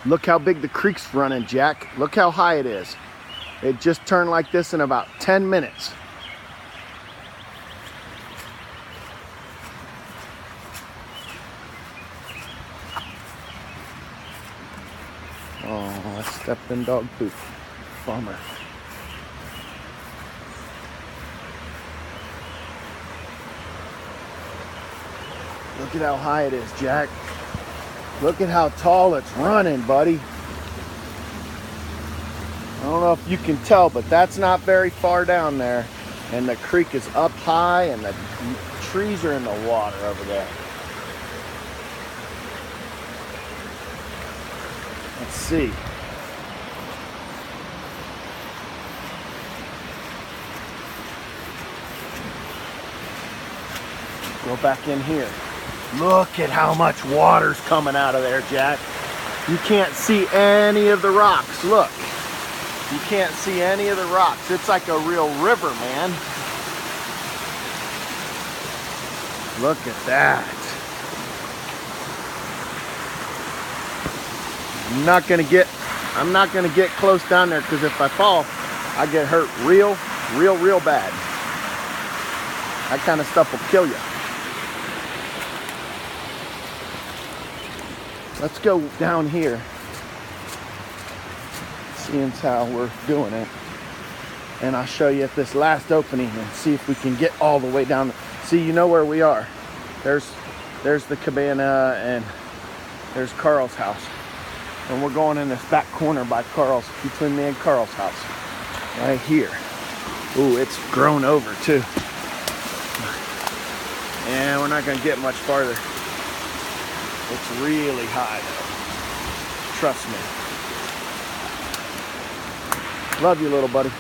Look how big the creek's running, Jack. Look how high it is. It just turned like this in about 10 minutes. Oh, I stepped in dog poop. Bummer. Look at how high it is, Jack. Look at how tall it's running, buddy. I don't know if you can tell, but that's not very far down there. And the creek is up high and the trees are in the water over there. Let's see. Go back in here. Look at how much water's coming out of there, Jack. You can't see any of the rocks. Look. You can't see any of the rocks. It's like a real river, man. Look at that. I'm not gonna get close down there because if I fall, I get hurt real bad. That kind of stuff will kill you. Let's go down here. Seeing how we're doing it. And I'll show you at this last opening and see if we can get all the way down. See, you know where we are. There's the cabana and there's Carl's house. And we're going in this back corner by Carl's, between me and Carl's house. Right here. Ooh, it's grown over too. And we're not gonna get much farther. It's really high though. Trust me. Love you, little buddy.